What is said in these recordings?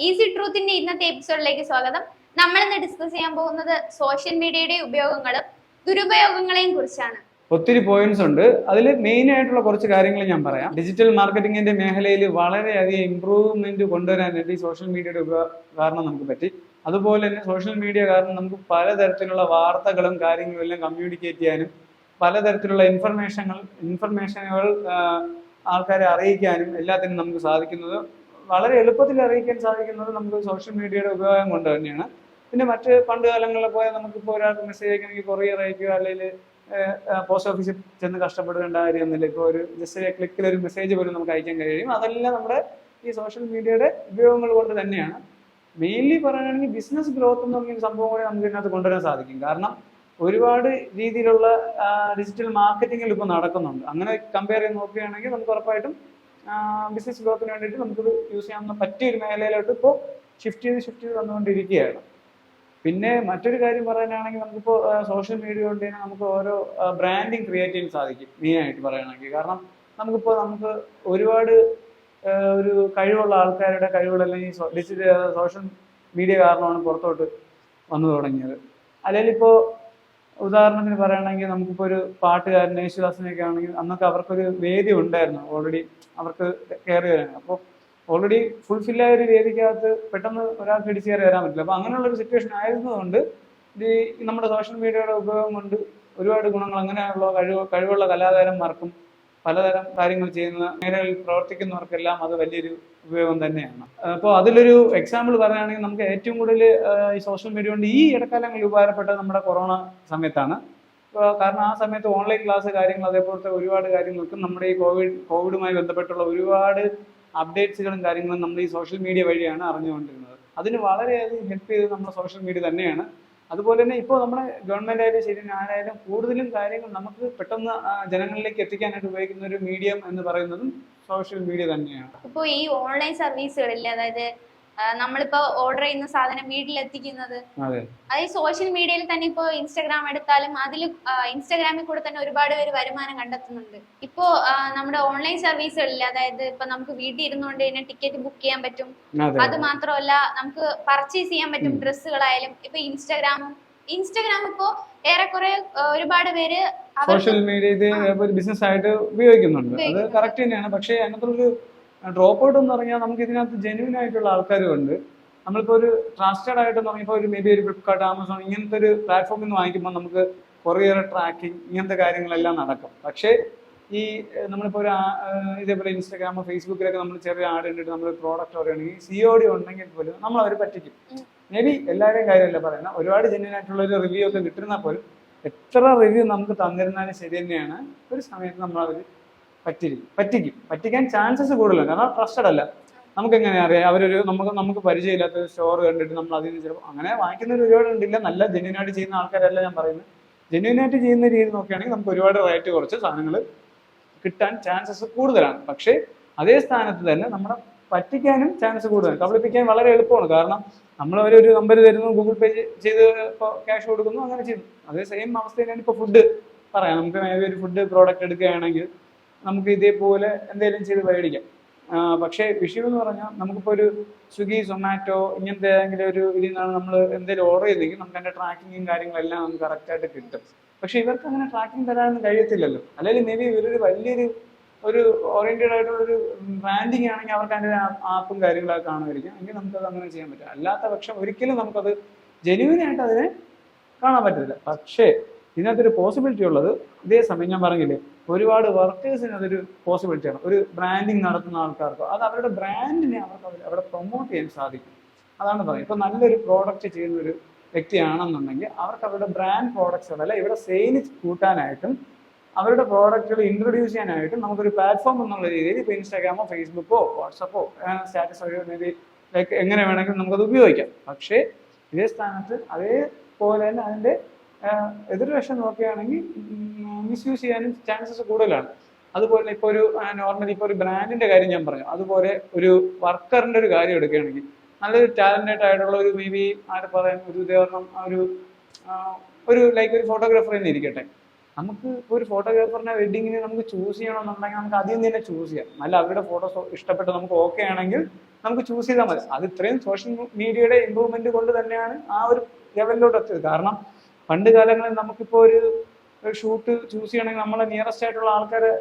Easy ട്രൂത്തിന്റെ ഇന്നത്തെ എപ്പിസോഡിലേക്ക് സ്വാഗതം. നമ്മൾ ഇന്ന് ഡിസ്കസ് ചെയ്യാൻ പോകുന്നത് സോഷ്യൽ മീഡിയയുടെ ഉപയോഗങ്ങളും ദുരുപയോഗങ്ങളെയും കുറിച്ചാണ്. ഒത്തിരി പോയിന്റ്സ് ഉണ്ട്. അതിൽ മെയിൻ ആയിട്ടുള്ള കുറച്ച് കാര്യങ്ങൾ ഞാൻ പറയാം. ഡിജിറ്റൽ മാർക്കറ്റിംഗിന്റെ മേഖലയിൽ വളരെയധികം ഇമ്പ്രൂവ്മെന്റ് കൊണ്ടുവരാനായിട്ട് ഈ സോഷ്യൽ മീഡിയയുടെ കാരണം നമുക്ക് പറ്റി. അതുപോലെ തന്നെ സോഷ്യൽ മീഡിയ കാരണം നമുക്ക് പലതരത്തിലുള്ള വാർത്തകളും കാര്യങ്ങളും എല്ലാം കമ്മ്യൂണിക്കേറ്റ് ചെയ്യാനും പലതരത്തിലുള്ള ഇൻഫർമേഷനുകൾ ആൾക്കാരെ അറിയിക്കാനും എല്ലാത്തിനും നമുക്ക് സാധിക്കുന്നത്, വളരെ എളുപ്പത്തിൽ അറിയിക്കാൻ സാധിക്കുന്നത് നമുക്ക് സോഷ്യൽ മീഡിയയുടെ ഉപയോഗം കൊണ്ട് തന്നെയാണ്. പിന്നെ മറ്റ് പണ്ട് കാലങ്ങളിൽ പോയാൽ നമുക്കിപ്പോൾ ഒരാൾക്ക് മെസ്സേജ് അയക്കണമെങ്കിൽ കൊറിയർ അയക്കുക, അല്ലെങ്കിൽ പോസ്റ്റ് ഓഫീസിൽ ചെന്ന് കഷ്ടപ്പെടേണ്ട കാര്യമൊന്നുമില്ല. ഇപ്പോൾ ഒരു ജസ്റ്റ് ക്ലിക്കിൽ ഒരു മെസ്സേജ് പോലും നമുക്ക് അയക്കാൻ കഴിയും. അതെല്ലാം നമ്മുടെ ഈ സോഷ്യൽ മീഡിയയുടെ ഉപയോഗങ്ങൾ കൊണ്ട് തന്നെയാണ്. മെയിൻലി പറയുകയാണെങ്കിൽ ബിസിനസ് ഗ്രോത്ത് എന്ന് പറഞ്ഞൊരു സംഭവം കൂടി നമുക്ക് ഇതിനകത്ത് കൊണ്ടുവരാൻ സാധിക്കും. കാരണം ഒരുപാട് രീതിയിലുള്ള ഡിജിറ്റൽ മാർക്കറ്റിങ്ങിൽ ഇപ്പോൾ നടക്കുന്നുണ്ട്. അങ്ങനെ കമ്പയർ ചെയ്ത് നോക്കുകയാണെങ്കിൽ നമുക്ക് ഉറപ്പായിട്ടും ബിസിനസ് ഗ്രോത്തിന് വേണ്ടിയിട്ട് നമുക്കിത് യൂസ് ചെയ്യാവുന്ന പറ്റിയൊരു മേഖലയിലോട്ട് ഇപ്പോൾ ഷിഫ്റ്റ് ചെയ്ത് വന്നുകൊണ്ടിരിക്കുകയാണ്. പിന്നെ മറ്റൊരു കാര്യം പറയാനാണെങ്കിൽ നമുക്കിപ്പോൾ സോഷ്യൽ മീഡിയ കൊണ്ട് തന്നെ നമുക്ക് ഓരോ ബ്രാൻഡിങ് ക്രിയേറ്റ് ചെയ്യാൻ സാധിക്കും. മെയിനായിട്ട് പറയുകയാണെങ്കിൽ കാരണം നമുക്ക് ഒരുപാട് ഒരു കഴിവുള്ള ആൾക്കാരുടെ കഴിവുകളെല്ലാം ഈ ഡിജിറ്റൽ സോഷ്യൽ മീഡിയ കാരണമാണ് പുറത്തോട്ട് വന്നു തുടങ്ങിയത്. അല്ലെങ്കിൽ ഇപ്പോൾ ഉദാഹരണത്തിന് പറയുകയാണെങ്കിൽ നമുക്കിപ്പോൾ ഒരു പാട്ടുകാരൻ യേശുദാസിനെയൊക്കെ ആണെങ്കിൽ അന്നൊക്കെ അവർക്കൊരു വേദി ഉണ്ടായിരുന്നു, ഓൾറെഡി അവർക്ക് കയറി വരാൻ. അപ്പോൾ ഓൾറെഡി ഫുൾഫില്ലായ ഒരു വേദിക്കകത്ത് പെട്ടെന്ന് ഒരാൾക്ക് ഇടിച്ചു കയറി വരാൻ പറ്റില്ല. അപ്പോൾ അങ്ങനെയുള്ളൊരു സിറ്റുവേഷൻ ആയിരുന്നതുകൊണ്ട് ഈ നമ്മുടെ സോഷ്യൽ മീഡിയയുടെ ഉപയോഗം കൊണ്ട് ഒരുപാട് ഗുണങ്ങൾ, അങ്ങനെയുള്ള കഴിവുള്ള കലാകാരന്മാർക്കും പലതരം കാര്യങ്ങൾ ചെയ്യുന്ന മേഖലകളിൽ പ്രവർത്തിക്കുന്നവർക്കെല്ലാം അത് വലിയൊരു ഉപയോഗം തന്നെയാണ്. അപ്പോൾ അതിലൊരു എക്സാമ്പിൾ പറയുകയാണെങ്കിൽ നമുക്ക് ഏറ്റവും കൂടുതൽ ഈ സോഷ്യൽ മീഡിയ കൊണ്ട് ഈ ഇടക്കാലങ്ങളിൽ ഉപകാരപ്പെട്ടത് നമ്മുടെ കൊറോണ സമയത്താണ്. കാരണം ആ സമയത്ത് ഓൺലൈൻ ക്ലാസ് കാര്യങ്ങൾ അതേപോലത്തെ ഒരുപാട് കാര്യങ്ങൾക്കും നമ്മുടെ ഈ കോവിഡുമായി ബന്ധപ്പെട്ടുള്ള ഒരുപാട് അപ്ഡേറ്റ്സുകളും കാര്യങ്ങളും നമ്മൾ ഈ സോഷ്യൽ മീഡിയ വഴിയാണ് അറിഞ്ഞുകൊണ്ടിരുന്നത്. അതിന് വളരെയധികം ഹെൽപ്പ് ചെയ്തത് നമ്മുടെ സോഷ്യൽ മീഡിയ തന്നെയാണ്. അതുപോലെ തന്നെ ഇപ്പോൾ നമ്മുടെ ഗവൺമെന്റ് ആയാലും ശരി ആരായാലും കൂടുതലും കാര്യങ്ങൾ നമുക്ക് പെട്ടെന്ന് ജനങ്ങളിലേക്ക് എത്തിക്കാനായിട്ട് ഉപയോഗിക്കുന്ന ഒരു മീഡിയം എന്ന് പറയുന്നതും സോഷ്യൽ മീഡിയ തന്നെയാണ്. ഇപ്പോൾ ഈ ഓൺലൈൻ സർവീസുകളില്ലേ, അതായത് നമ്മളിപ്പോ ഓർഡർ ചെയ്യുന്ന സാധനം വീട്ടിലെത്തിക്കുന്നത്, അത് സോഷ്യൽ മീഡിയയിൽ തന്നെ ഇപ്പോ ഇൻസ്റ്റാഗ്രാം എടുത്താലും അതിൽ ഇൻസ്റ്റാഗ്രാമിൽ കൂടെ തന്നെ ഒരുപാട് പേര് വരുമാനം കണ്ടെത്തുന്നുണ്ട്. ഇപ്പോ നമ്മുടെ ഓൺലൈൻ സർവീസുകളിൽ, അതായത് ഇപ്പൊ നമുക്ക് വീട്ടിൽ ഇരുന്നുകൊണ്ട് തന്നെ ടിക്കറ്റ് ബുക്ക് ചെയ്യാൻ പറ്റും. അത് മാത്രമല്ല നമുക്ക് പർച്ചേസ് ചെയ്യാൻ പറ്റും ഡ്രസ്സുകളായാലും. ഇപ്പൊ ഇൻസ്റ്റാഗ്രാം ഇപ്പോ ഏറെക്കുറെ ഒരുപാട് പേര് സോഷ്യൽ മീഡിയ ഇത് ബിസിനസ് ആയിട്ട് ഉപയോഗിക്കുന്നുണ്ട്. അത് കറക്റ്റ് തന്നെയാണ്. പക്ഷേ അതിനകത്തൊരു ഡ്രോപ്പ് ഔട്ട് എന്ന് പറഞ്ഞാൽ നമുക്ക് ഇതിനകത്ത് ജെന്യൂൻ ആയിട്ടുള്ള ആൾക്കാരുണ്ട്. നമ്മളിപ്പോൾ ഒരു ട്രസ്റ്റഡ് ആയിട്ട് പറഞ്ഞപ്പോൾ ഒരു മേ ബി ഒരു ഫ്ലിപ്കാർട്ട്, ആമസോൺ ഇങ്ങനത്തെ ഒരു പ്ലാറ്റ്ഫോമിൽ നിന്ന് വാങ്ങിക്കുമ്പോൾ നമുക്ക് കൊറിയർ ട്രാക്കിംഗ് ഇങ്ങനത്തെ കാര്യങ്ങളെല്ലാം നടക്കും. പക്ഷേ ഈ നമ്മളിപ്പോൾ ഒരു ഇതേപോലെ ഇൻസ്റ്റാഗ്രാമോ ഫേസ്ബുക്കിലൊക്കെ നമ്മൾ ചെറിയ ആഡ് കണ്ടിട്ട് നമ്മൾ പ്രോഡക്റ്റ് പറയുകയാണെങ്കിൽ COD ഉണ്ടെങ്കിൽ പോലും നമ്മൾ അവർ പറ്റിക്കും. മേ ബി എല്ലാവരുടെയും കാര്യമല്ല പറയുന്നത്, ഒരുപാട് ജെന്യൂൻ ആയിട്ടുള്ള ഒരു റിവ്യൂ ഒക്കെ കിട്ടുന്നാൽ പോലും എത്ര റിവ്യൂ നമുക്ക് തന്നിരുന്നാലും ശരി തന്നെയാണ് ഒരു സമയത്ത് നമ്മൾ അവർ പറ്റിക്കാൻ ചാൻസസ് കൂടുതലാണ്. കാരണം ട്രസ്റ്റഡ് അല്ല. നമുക്ക് എങ്ങനെ അറിയാം അവരൊരു നമുക്ക് പരിചയമില്ലാത്ത ഒരു സ്റ്റോർ കണ്ടിട്ട് നമ്മൾ അതിൽ നിന്ന് ചിലപ്പോൾ അങ്ങനെ വാങ്ങിക്കുന്നവർ ഒരുപാട് ഉണ്ടില്ല. നല്ല ജെന്യൂനായിട്ട് ചെയ്യുന്ന ആൾക്കാരല്ല ഞാൻ പറയുന്നത്. ജെന്യൂനായിട്ട് ചെയ്യുന്ന രീതി നോക്കുകയാണെങ്കിൽ നമുക്ക് ഒരുപാട് റേറ്റ് കുറച്ച് സാധനങ്ങൾ കിട്ടാൻ ചാൻസസ് കൂടുതലാണ്. പക്ഷേ അതേ സ്ഥാനത്ത് തന്നെ നമ്മുടെ പറ്റിക്കാനും ചാൻസ് കൂടുതലാണ്. കബളിപ്പിക്കാൻ വളരെ എളുപ്പമാണ്. കാരണം നമ്മൾ അവരൊരു നമ്പർ തരുന്നു, ഗൂഗിൾ പേ ചെയ്ത് ഇപ്പോൾ ക്യാഷ് കൊടുക്കുന്നു, അങ്ങനെ ചെയ്യുന്നു. അതേ സെയിം അവസ്ഥ തന്നെയാണ് ഇപ്പോൾ ഫുഡ് പറയാം. നമുക്ക് ഒരു ഫുഡ് പ്രോഡക്റ്റ് എടുക്കുകയാണെങ്കിൽ നമുക്ക് ഇതേപോലെ എന്തെങ്കിലും ചെയ്ത് മേടിക്കാം. പക്ഷേ വിഷയം എന്ന് പറഞ്ഞാൽ നമുക്കിപ്പോൾ ഒരു സ്വിഗ്ഗി, സൊമാറ്റോ ഇങ്ങനത്തെ ഏതെങ്കിലും ഒരു ഇതിൽ നിന്നാണ് നമ്മൾ എന്തെങ്കിലും ഓർഡർ ചെയ്തെങ്കിൽ നമുക്ക് അതിൻ്റെ ട്രാക്കിങ്ങും കാര്യങ്ങളെല്ലാം നമുക്ക് കറക്റ്റായിട്ട് കിട്ടും. പക്ഷെ ഇവർക്ക് അങ്ങനെ ട്രാക്കിംഗ് തരാനൊന്നും കഴിയത്തില്ലല്ലോ. അല്ലെങ്കിൽ മേ ബി ഇവരൊരു വലിയൊരു ഓറിയന്റഡ് ആയിട്ടുള്ളൊരു ബ്രാൻഡിങ് ആണെങ്കിൽ അവർക്ക് അതിൻ്റെ ആപ്പും കാര്യങ്ങളൊക്കെ കാണുമായിരിക്കും. എങ്കിൽ നമുക്കത് അങ്ങനെ ചെയ്യാൻ പറ്റും. അല്ലാത്ത പക്ഷം ഒരിക്കലും നമുക്കത് ജെന്യൂനായിട്ട് അതിനെ കാണാൻ പറ്റില്ല. പക്ഷേ ഇതിനകത്തൊരു പോസിബിലിറ്റി ഉള്ളത്, ഇതേ സമയം ഞാൻ പറഞ്ഞില്ലേ, ഒരുപാട് വർക്കേഴ്സിന് അതൊരു പോസിബിലിറ്റിയാണ്. ഒരു ബ്രാൻഡിങ് നടത്തുന്ന ആൾക്കാർക്ക് അത് അവരുടെ ബ്രാൻഡിനെ അവർക്ക് അവിടെ പ്രൊമോട്ട് ചെയ്യാൻ സാധിക്കും. അതാണ് പറയുന്നത്. ഇപ്പോൾ നല്ലൊരു പ്രോഡക്റ്റ് ചെയ്യുന്ന ഒരു വ്യക്തിയാണെന്നുണ്ടെങ്കിൽ അവർക്ക് അവരുടെ ബ്രാൻഡ് പ്രോഡക്റ്റ്സുകളല്ല ഇവിടെ സെയിൽസ് കൂട്ടാനായിട്ടും അവരുടെ പ്രോഡക്റ്റുകൾ ഇൻട്രൊഡ്യൂസ് ചെയ്യാനായിട്ടും നമുക്കൊരു പ്ലാറ്റ്ഫോം എന്നുള്ള രീതിയിൽ ഇപ്പോൾ ഇൻസ്റ്റാഗ്രാമോ ഫേസ്ബുക്കോ വാട്സപ്പോ സ്റ്റാറ്റസ് വഴിയോ മേ ബി ലൈക്ക് എങ്ങനെ വേണമെങ്കിലും നമുക്കത് ഉപയോഗിക്കാം. പക്ഷേ ഇതേ സ്ഥാനത്ത് അതേപോലെ തന്നെ അതിൻ്റെ എതിർവശം നോക്കുകയാണെങ്കിൽ മിസ്യൂസ് ചെയ്യാനും ചാൻസസ് കൂടുതലാണ്. അതുപോലെ ഇപ്പോൾ ഒരു നോർമലി ഇപ്പോൾ ഒരു ബ്രാൻഡിന്റെ കാര്യം ഞാൻ പറഞ്ഞു, അതുപോലെ ഒരു വർക്കറിന്റെ ഒരു കാര്യം എടുക്കുകയാണെങ്കിൽ നല്ലൊരു ടാലന്റഡ് ആയിട്ടുള്ള ഒരു മേ ബി ആര് പറയാൻ ഒരു ഉദാഹരണം ഒരു ലൈക്ക് ഒരു ഫോട്ടോഗ്രാഫർ തന്നെ ഇരിക്കട്ടെ. നമുക്ക് ഒരു ഫോട്ടോഗ്രാഫറിന്റെ വെഡിങ്ങിന് നമുക്ക് ചൂസ് ചെയ്യണമെന്നുണ്ടെങ്കിൽ നമുക്ക് ആദ്യം തന്നെ ചൂസ് ചെയ്യാം. നല്ല അവരുടെ ഫോട്ടോസ് ഇഷ്ടപ്പെട്ട് നമുക്ക് ഓക്കെ ആണെങ്കിൽ നമുക്ക് ചൂസ് ചെയ്താൽ മതി. അത് ഇത്രയും സോഷ്യൽ മീഡിയയുടെ ഇമ്പ്രൂവ്മെന്റ് കൊണ്ട് തന്നെയാണ് ആ ഒരു ലെവലിലോട്ട് എത്തിയത്. കാരണം പണ്ട് കാലങ്ങളിൽ നമുക്കിപ്പോ ഒരു ഷൂട്ട് ചൂസ് ചെയ്യണമെങ്കിൽ നമ്മളെ നിയറസ്റ്റ് ആയിട്ടുള്ള ആൾക്കാരെ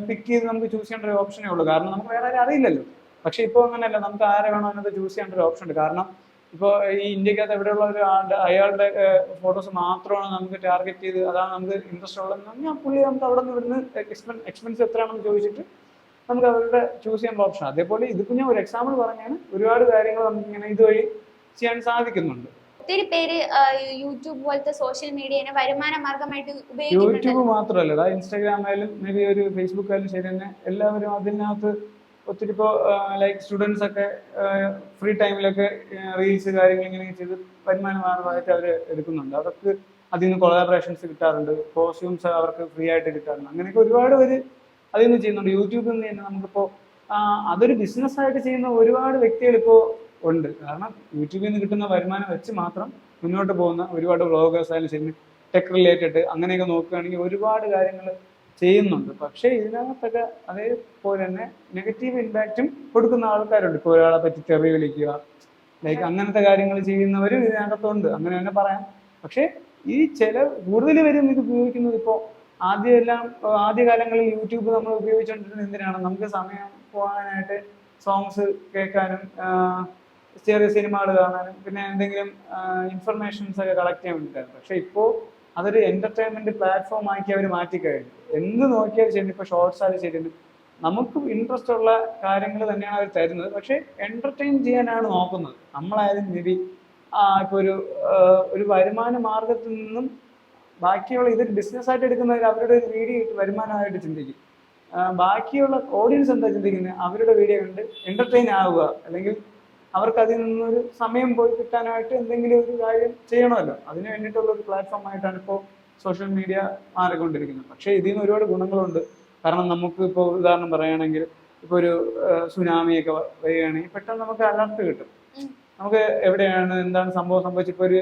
പിക്ക് ചെയ്ത് നമുക്ക് ചൂസ് ചെയ്യേണ്ട ഒരു ഓപ്ഷനേ ഉള്ളൂ. കാരണം നമുക്ക് വേറെ ആരും അറിയില്ലല്ലോ. പക്ഷെ ഇപ്പോൾ അങ്ങനെയല്ല, നമുക്ക് ആരെ വേണോ എന്നത് ചൂസ് ചെയ്യേണ്ട ഒരു ഓപ്ഷൻ ഉണ്ട്. കാരണം ഇപ്പോൾ ഈ ഇന്ത്യക്കകത്ത് എവിടെയുള്ള ഒരു അയാളുടെ ഫോട്ടോസ് മാത്രമാണ് നമുക്ക് ടാർഗറ്റ് ചെയ്ത് അതാണ് നമുക്ക് ഇൻട്രസ്റ്റ് ഉള്ളതെന്ന് പറഞ്ഞാൽ പുള്ളി നമുക്ക് അവിടെ നിന്ന് ഇവിടുന്ന് എക്സ്പെൻസ് എത്രയാണെന്ന് ചോദിച്ചിട്ട് നമുക്ക് അവരുടെ ചൂസ് ചെയ്യാനുള്ള ഓപ്ഷൻ. അതേപോലെ ഇതിപ്പോൾ ഞാൻ ഒരു എക്സാമ്പിൾ പറഞ്ഞാണ്, ഒരുപാട് കാര്യങ്ങൾ നമുക്ക് ഇങ്ങനെ ഇതുവഴി ചെയ്യാൻ സാധിക്കുന്നുണ്ട്. ഒത്തിരി പേര് യൂട്യൂബ് പോലത്തെ സോഷ്യൽ മീഡിയനെ വരുമാന മാർഗമായിട്ട് ഉപയോഗിക്കുന്നുണ്ട്. യൂട്യൂബ് മാത്രമല്ല, ഇൻസ്റ്റാഗ്രാം ആയാലും മേ ബി ഒരു ഫേസ്ബുക്ക് ആയാലും ശരി തന്നെ, എല്ലാവരും അതിനകത്ത് ഒത്തിരി ഇപ്പോൾ ലൈക്ക് സ്റ്റുഡൻസ് ഒക്കെ ഫ്രീ ടൈമിലൊക്കെ റീൽസ് കാര്യങ്ങൾ ഇങ്ങനെ ചെയ്ത് വരുമാന മാർഗമായിട്ട് അവർ എടുക്കുന്നുണ്ട്. അവർക്ക് അതിൽ നിന്ന് കൊളാബറേഷൻസ് കിട്ടാറുണ്ട്, കോസ്റ്റ്യൂംസ് അവർക്ക് ഫ്രീ ആയിട്ട് കിട്ടാറുണ്ട്. അങ്ങനെയൊക്കെ ഒരുപാട് പേര് അതിൽ നിന്ന് ചെയ്യുന്നുണ്ട്. യൂട്യൂബിൽ നിന്ന് തന്നെ നമുക്കിപ്പോൾ അതൊരു ബിസിനസ്സായിട്ട് ചെയ്യുന്ന ഒരുപാട് വ്യക്തികൾ ഇപ്പോൾ ഉണ്ട്. കാരണം യൂട്യൂബിൽ നിന്ന് കിട്ടുന്ന വരുമാനം വെച്ച് മാത്രം മുന്നോട്ട് പോകുന്ന ഒരുപാട് വ്ളോഗേഴ്സ് ആയാലും ശരി, ടെക് റിലേറ്റഡ് അങ്ങനെയൊക്കെ നോക്കുകയാണെങ്കിൽ ഒരുപാട് കാര്യങ്ങൾ ചെയ്യുന്നുണ്ട്. പക്ഷേ ഇതിനകത്തൊക്കെ അതേപോലെ തന്നെ നെഗറ്റീവ് ഇമ്പാക്റ്റും കൊടുക്കുന്ന ആൾക്കാരുണ്ട്. ഇപ്പോൾ ഒരാളെ പറ്റി തെറി വിളിക്കുക, ലൈക്ക് അങ്ങനത്തെ കാര്യങ്ങൾ ചെയ്യുന്നവരും ഇതിനകത്തുണ്ട്, അങ്ങനെ തന്നെ പറയാം. പക്ഷേ ഈ കൂടുതൽ പേരും ഇത് ഉപയോഗിക്കുന്നത് ഇപ്പോൾ ആദ്യകാലങ്ങളിൽ യൂട്യൂബ് നമ്മൾ ഉപയോഗിച്ചുകൊണ്ടിരുന്നത് എന്തിനാണ്? നമുക്ക് സമയം പോകാനായിട്ട് സോങ്സ് കേൾക്കാനും ചെറിയ സിനിമകൾ കാണാനും പിന്നെ എന്തെങ്കിലും ഇൻഫർമേഷൻസ് ഒക്കെ കളക്ട് ചെയ്യാൻ വേണ്ടിയിട്ടായിരുന്നു. പക്ഷെ ഇപ്പോൾ അതൊരു എന്റർടൈൻമെന്റ് പ്ലാറ്റ്ഫോം ആക്കി അവർ മാറ്റിക്കഴിഞ്ഞു. എന്ത് നോക്കിയാലും ശരി, ഇപ്പോൾ ഷോർട്സ് ആയാലും ശരി, നമുക്ക് ഇൻട്രസ്റ്റ് ഉള്ള കാര്യങ്ങൾ തന്നെയാണ് അവർ തരുന്നത്. പക്ഷെ എന്റർടൈൻ ചെയ്യാനാണ് നോക്കുന്നത്. നമ്മളായാലും മേ ബി ഇപ്പോൾ ഒരു വരുമാന മാർഗത്തിൽ നിന്നും ബാക്കിയുള്ള ഇതൊരു ബിസിനസ്സായിട്ട് എടുക്കുന്നവർ അവരുടെ ഒരു വീഡിയോ ഇട്ട് വരുമാനമായിട്ട് ചിന്തിക്കും. ബാക്കിയുള്ള ഓഡിയൻസ് എന്താ ചിന്തിക്കുന്നത്? അവരുടെ വീഡിയോ കണ്ട് എന്റർടൈൻ ആവുക, അല്ലെങ്കിൽ അവർക്ക് അതിൽ നിന്നൊരു സമയം പോയി കിട്ടാനായിട്ട് എന്തെങ്കിലും ഒരു കാര്യം ചെയ്യണമല്ലോ. അതിന് വേണ്ടിയിട്ടുള്ള ഒരു പ്ലാറ്റ്ഫോം ആയിട്ടാണ് ഇപ്പോൾ സോഷ്യൽ മീഡിയ മാറിക്കൊണ്ടിരിക്കുന്നത്. പക്ഷേ ഇതിൽ നിന്ന് ഒരുപാട് ഗുണങ്ങളുണ്ട്. കാരണം നമുക്ക് ഇപ്പോൾ ഉദാഹരണം പറയുകയാണെങ്കിൽ, ഇപ്പോൾ ഒരു സുനാമിയൊക്കെ വരികയാണെങ്കിൽ പെട്ടെന്ന് നമുക്ക് അലർട്ട് കിട്ടും. നമുക്ക് എവിടെയാണ് എന്താണ് സംഭവം സംഭവിച്ചിപ്പോൾ ഒരു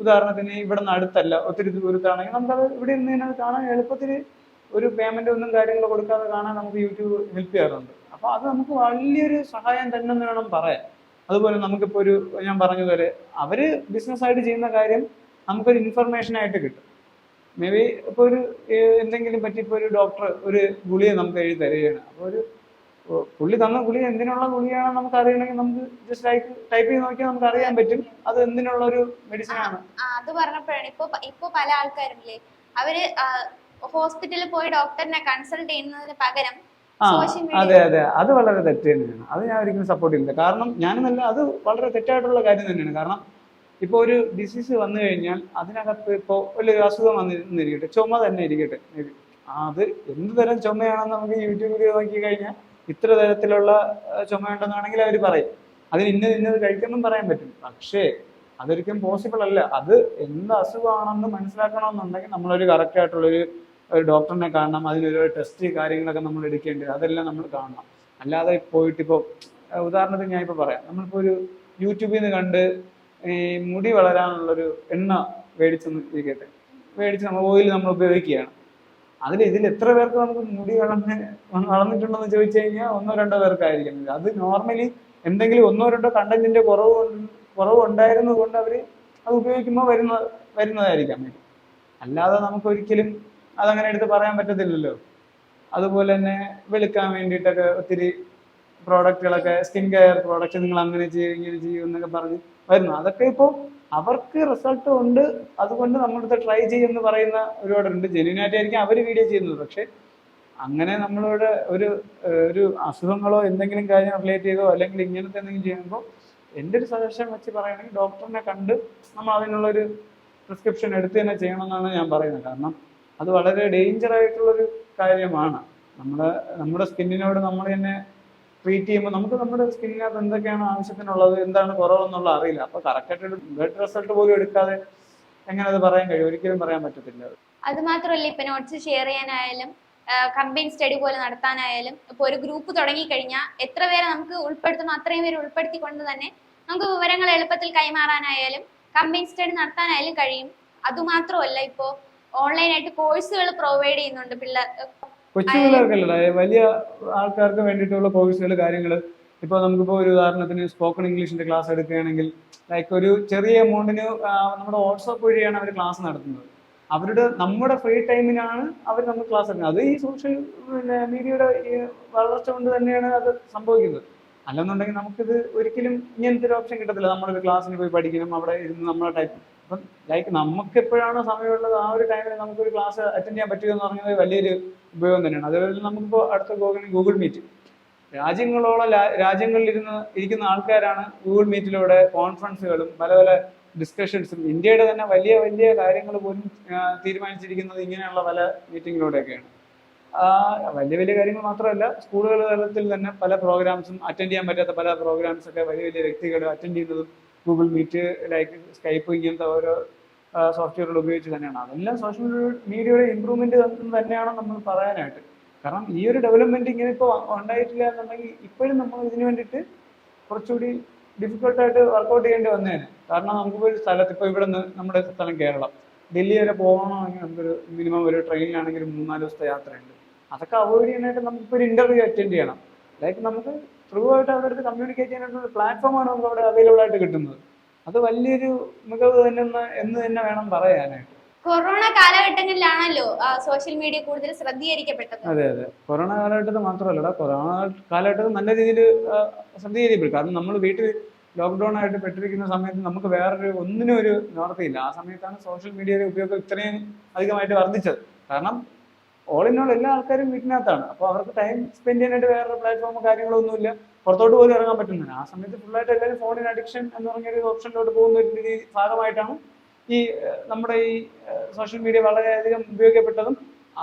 ഉദാഹരണത്തിന് ഇവിടെ നിന്ന് അടുത്തല്ല, ഒത്തിരി ദൂരത്താണെങ്കിൽ നമുക്കത് ഇവിടെ നിന്ന് തന്നെ കാണാൻ എളുപ്പത്തിൽ ഒരു പേയ്മെന്റ് ഒന്നും കാര്യങ്ങൾ കൊടുക്കാതെ കാണാൻ നമുക്ക് യൂട്യൂബ് ഹെൽപ്പ് ചെയ്യാറുണ്ട്. അപ്പോൾ അത് നമുക്ക് വലിയൊരു സഹായം തന്നെ എന്ന് വേണം പറയാൻ. അതുപോലെ നമുക്കിപ്പോൾ ഞാൻ പറഞ്ഞതുപോലെ അവര് ബിസിനസ്സായിട്ട് ചെയ്യുന്ന കാര്യം നമുക്കൊരു ഇൻഫർമേഷൻ ആയിട്ട് കിട്ടും. മേ ബി ഇപ്പോൾ എന്തെങ്കിലും പറ്റി ഇപ്പോൾ ഒരു ഡോക്ടർ ഒരു ഗുളിക നമുക്ക് എഴുതി തരികയാണ്. അപ്പോൾ പുള്ളി തന്ന ഗുളിക എന്തിനുള്ള ഗുളികയാണെന്ന് നമുക്ക് അറിയണമെങ്കിൽ നമുക്ക് ജസ്റ്റ് ടൈപ്പ് ചെയ്ത് നോക്കിയാൽ നമുക്ക് അറിയാൻ പറ്റും അത് എന്തിനുള്ള ഒരു മെഡിസിൻ ആണ്. അത് പറഞ്ഞപ്പോഴാണ് ഇപ്പൊ പല ആൾക്കാരില്ലേ, അവര് ഹോസ്പിറ്റലിൽ പോയി ഡോക്ടറിനെ കൺസൾട്ട് ചെയ്യുന്നതിന് പകരം അതെ, അത് വളരെ തെറ്റ് തന്നെയാണ്. അത് ഞാൻ ഒരിക്കലും സപ്പോർട്ട് ചെയ്യില്ല. കാരണം ഞാനെന്നല്ല, അത് വളരെ തെറ്റായിട്ടുള്ള കാര്യം തന്നെയാണ്. കാരണം ഇപ്പോൾ ഒരു ഡിസീസ് വന്നു കഴിഞ്ഞാൽ അതിനകത്ത് ഇപ്പോൾ ഒരു അസുഖം വന്നിരിക്കട്ടെ, ചുമ തന്നെ ഇരിക്കട്ടെ, അത് എന്ത് തരം ചുമയാണെന്ന് നമുക്ക് യൂട്യൂബിൽ നോക്കി കഴിഞ്ഞാൽ ഇത്ര തരത്തിലുള്ള ചുമയുണ്ടെന്നാണെങ്കിൽ അവർ പറയും. അതിന് ഇന്നത് കഴിക്കണം പറയാൻ പറ്റും. പക്ഷേ അതൊരിക്കലും പോസിബിൾ അല്ല. അത് എന്ത് അസുഖമാണെന്ന് മനസ്സിലാക്കണമെന്നുണ്ടെങ്കിൽ നമ്മളൊരു കറക്റ്റ് ആയിട്ടുള്ളൊരു ഡോക്ടറിനെ കാണണം. അതിനൊരു ടെസ്റ്റ് കാര്യങ്ങളൊക്കെ നമ്മൾ എടുക്കേണ്ടത് അതെല്ലാം നമ്മൾ കാണണം. അല്ലാതെ പോയിട്ട് ഇപ്പോൾ ഉദാഹരണത്തിന് ഞാൻ ഇപ്പോൾ പറയാം, നമ്മളിപ്പോൾ ഒരു യൂട്യൂബിൽ നിന്ന് കണ്ട് ഈ മുടി വളരാനുള്ളൊരു എണ്ണ മേടിച്ച് നമ്മൾ ഓയിൽ നമ്മൾ ഉപയോഗിക്കുകയാണ്. ഇതിൽ എത്ര പേർക്ക് നമുക്ക് മുടി വളർന്നിട്ടുണ്ടെന്ന് ചോദിച്ചു കഴിഞ്ഞാൽ 1-2 പേർക്കായിരിക്കും. അത് നോർമലി എന്തെങ്കിലും 1-2 കണ്ടന്റിന്റെ കുറവ് ഉണ്ടായിരുന്നത് കൊണ്ട് അവർ അത് ഉപയോഗിക്കുമ്പോൾ വരുന്നതായിരിക്കാം. അല്ലാതെ നമുക്ക് ഒരിക്കലും അതങ്ങനെ എടുത്ത് പറയാൻ പറ്റത്തില്ലല്ലോ. അതുപോലെ തന്നെ വെളുക്കാൻ വേണ്ടിയിട്ടൊക്കെ ഒത്തിരി പ്രോഡക്റ്റുകളൊക്കെ, സ്കിൻ കെയർ പ്രോഡക്റ്റ് നിങ്ങൾ അങ്ങനെ ചെയ്യും ഇങ്ങനെ ചെയ്യും എന്നൊക്കെ പറഞ്ഞ് വരുന്നു. അതൊക്കെ ഇപ്പോൾ അവർക്ക് റിസൾട്ട് ഉണ്ട്, അതുകൊണ്ട് നമ്മളടുത്ത് ട്രൈ ചെയ്യുമെന്ന് പറയുന്ന ഒരുപാടുണ്ട്. ജെന്യൂനായിട്ടായിരിക്കും അവർ വീഡിയോ ചെയ്യുന്നത്. പക്ഷെ അങ്ങനെ നമ്മളോട് ഒരു അസുഖങ്ങളോ എന്തെങ്കിലും കാര്യം റിലേറ്റ് ചെയ്തോ അല്ലെങ്കിൽ ഇങ്ങനത്തെ എന്തെങ്കിലും ചെയ്യുമ്പോൾ എൻ്റെ ഒരു സജഷൻ വെച്ച് പറയുകയാണെങ്കിൽ ഡോക്ടറിനെ കണ്ട് നമ്മൾ അതിനുള്ളൊരു പ്രിസ്ക്രിപ്ഷൻ എടുത്ത് തന്നെ ചെയ്യണമെന്നാണ് ഞാൻ പറയുന്നത്. കാരണം അത് വളരെ ഡേഞ്ചർ ആയിട്ടുള്ളൊരു കാര്യമാണ്. നമ്മുടെ സ്കിന്നിനോട് നമ്മൾ തന്നെ ട്രീറ്റ് ചെയ്യുമ്പോൾ നമുക്ക് നമ്മുടെ സ്കിന്നിനകത്ത് എന്തൊക്കെയാണ് ആവശ്യത്തിനുള്ളത്, എന്താണ് കുറവെന്നുള്ള അറിയില്ല. അപ്പോൾ കറക്റ്റായിട്ട് ബ്ലഡ് റിസൾട്ട് പോലും എടുക്കാതെ എങ്ങനെ അത് പറയാൻ കഴിയും? ഒരിക്കലും പറയാൻ പറ്റത്തില്ല. അത് മാത്രമല്ല, ഇപ്പൊ നോട്ട്സ് ഷെയർ ചെയ്യാനായാലും കമ്പൈൻ സ്റ്റഡി പോലെ നടത്താനായാലും ഇപ്പൊ ഒരു ഗ്രൂപ്പ് തുടങ്ങി കഴിഞ്ഞാൽ എത്ര പേരെ നമുക്ക് ഉൾപ്പെടുത്തണം അത്രയും പേര് ഉൾപ്പെടുത്തിക്കൊണ്ട് തന്നെ നമുക്ക് വിവരങ്ങൾ എളുപ്പത്തിൽ കൈമാറാനായാലും കമ്പൈൻ സ്റ്റഡി നടത്താനായാലും കഴിയും. അതുമാത്രമല്ല, ഇപ്പോ ഓൺലൈനായിട്ട് കോഴ്സുകൾ പ്രൊവൈഡ് ചെയ്യുന്നുണ്ട് കൊച്ചു പിള്ളേർക്കല്ല, വലിയ ആൾക്കാർക്ക് വേണ്ടിയിട്ടുള്ള കോഴ്സുകൾ കാര്യങ്ങൾ ഇപ്പോൾ നമുക്കിപ്പോൾ ഒരു ഉദാഹരണത്തിന് സ്പോക്കൺ ഇംഗ്ലീഷിന്റെ ക്ലാസ് എടുക്കുകയാണെങ്കിൽ ലൈക്ക് ഒരു ചെറിയ എമൗണ്ടിന് നമ്മുടെ വാട്സാപ്പ് വഴിയാണ് അവർ ക്ലാസ് നടത്തുന്നത്. നമ്മുടെ ഫ്രീ ടൈമിനാണ് അവർ നമുക്ക് ക്ലാസ് എടുക്കുന്നത്. അത് ഈ സോഷ്യൽ മീഡിയയുടെ ഈ വളർച്ച കൊണ്ട് തന്നെയാണ് അത് സംഭവിക്കുന്നത്. അല്ലെന്നുണ്ടെങ്കിൽ നമുക്കിത് ഒരിക്കലും ഇങ്ങനത്തെ ഒരു ഓപ്ഷൻ കിട്ടത്തില്ല. നമ്മളൊരു ക്ലാസ്സിന് പോയി പഠിക്കണം, അവിടെ ഇരുന്ന് നമ്മളെ ടൈപ്പ്. അപ്പം ലൈക്ക് നമുക്ക് എപ്പോഴാണോ സമയമുള്ളത് ആ ഒരു ടൈമിൽ നമുക്കൊരു ക്ലാസ് അറ്റൻഡ് ചെയ്യാൻ പറ്റുക എന്ന് പറഞ്ഞത് വലിയൊരു ഉപയോഗം തന്നെയാണ്. അതുപോലെ നമുക്കിപ്പോൾ അടുത്ത ഗൂഗിൾ മീറ്റ്, രാജ്യങ്ങളോളം ഇരിക്കുന്ന ആൾക്കാരാണ് ഗൂഗിൾ മീറ്റിലൂടെ കോൺഫറൻസുകളും പല പല ഡിസ്കഷൻസും, ഇന്ത്യയുടെ തന്നെ വലിയ വലിയ കാര്യങ്ങൾ പോലും തീരുമാനിച്ചിരിക്കുന്നത് ഇങ്ങനെയുള്ള പല മീറ്റിങ്ങിലൂടെയൊക്കെയാണ്. വലിയ വലിയ കാര്യങ്ങൾ മാത്രമല്ല, സ്കൂളുകൾ തലത്തിൽ തന്നെ പല പ്രോഗ്രാംസും അറ്റൻഡ് ചെയ്യാൻ പറ്റാത്ത പല പ്രോഗ്രാംസ് ഒക്കെ വലിയ വലിയ വ്യക്തികൾ അറ്റൻഡ് ചെയ്യുന്നതും ഗൂഗിൾ മീറ്റ്, ലൈക്ക് സ്കൈപ്പ്, ഇങ്ങനത്തെ ഓരോ സോഫ്റ്റ്വെയറുകൾ ഉപയോഗിച്ച് തന്നെയാണ്. അതെല്ലാം സോഷ്യൽ മീഡിയയുടെ ഇമ്പ്രൂവ്മെന്റ് തന്നെയാണ് നമ്മൾ പറയാനായിട്ട്. കാരണം ഈ ഒരു ഡെവലപ്മെന്റ് ഇങ്ങനെ ഇപ്പോൾ ഉണ്ടായിട്ടില്ല എന്നുണ്ടെങ്കിൽ ഇപ്പോഴും നമ്മൾ ഇതിനു വേണ്ടിയിട്ട് കുറച്ചുകൂടി ഡിഫിക്കൽട്ടായിട്ട് വർക്കൗട്ട് ചെയ്യേണ്ടി വന്നേനെ. കാരണം നമുക്കിപ്പോൾ ഒരു സ്ഥലത്ത്, ഇപ്പോൾ ഇവിടെ നിന്ന് നമ്മുടെ സ്ഥലം കേരളം, ഡൽഹി വരെ പോകണമെങ്കിൽ നമുക്കൊരു മിനിമം ഒരു ട്രെയിനിലാണെങ്കിൽ 3-4 ദിവസത്തെ യാത്രയുണ്ട്. അതൊക്കെ അവോയ്ഡ് ചെയ്യാനായിട്ട് നമുക്കിപ്പോൾ ഒരു ഇന്റർവ്യൂ അറ്റൻഡ് ചെയ്യണം. ലൈക്ക് നമുക്ക് ത്രൂ ആയിട്ട് അവരുടെ അടുത്ത് കമ്മ്യൂണിക്കേറ്റ് ചെയ്യാനായിട്ടുള്ള ഒരു പ്ലാറ്റ്ഫോമാണ് നമുക്ക് അവിടെ അവൈലബിൾ ആയിട്ട് കിട്ടുന്നത്. അത് വലിയൊരു മികവ് തന്നെ എന്ന് തന്നെ വേണം പറയാനായിട്ട്. കൊറോണ കാലഘട്ടങ്ങളിലാണല്ലോ സോഷ്യൽ മീഡിയ കൂടുതൽ ശ്രദ്ധീകരിക്കപ്പെട്ടത്. അതെ അതെ, കൊറോണ കാലഘട്ടത്തിൽ മാത്രമല്ല, കൊറോണ കാലഘട്ടത്തിൽ നല്ല രീതിയിൽ ശ്രദ്ധീകരിക്കപ്പെടും. കാരണം നമ്മൾ വീട്ടിൽ ലോക്ക്ഡൌൺ ആയിട്ട് പെട്ടിരിക്കുന്ന സമയത്ത് നമുക്ക് വേറൊരു ഒന്നിനും ഒരു നിവർത്തിയില്ല. ആ സമയത്താണ് സോഷ്യൽ മീഡിയയുടെ ഉപയോഗം ഇത്രയും അധികമായിട്ട് വർദ്ധിച്ചത്. കാരണം ഓൾ ഇൻ ഓൾ എല്ലാ ആൾക്കാരും വീട്ടിനകത്താണ്. അപ്പോൾ അവർക്ക് ടൈം സ്പെൻഡ് ചെയ്യാനായിട്ട് വേറൊരു പ്ലാറ്റ്ഫോമോ കാര്യങ്ങളോ ഒന്നുമില്ല, പുറത്തോട്ട് പോലും ഇറങ്ങാൻ പറ്റുന്നില്ല. ആ സമയത്ത് ഫുള്ളായിട്ട് എല്ലാവരും ഫോണിന് അഡിക്ഷൻ എന്ന് പറഞ്ഞൊരു ഓപ്ഷനിലോട്ട് പോകുന്ന ഒരു ഭാഗമായിട്ടാണ് ഈ നമ്മുടെ ഈ സോഷ്യൽ മീഡിയ വളരെയധികം ഉപയോഗിക്കപ്പെട്ടതും.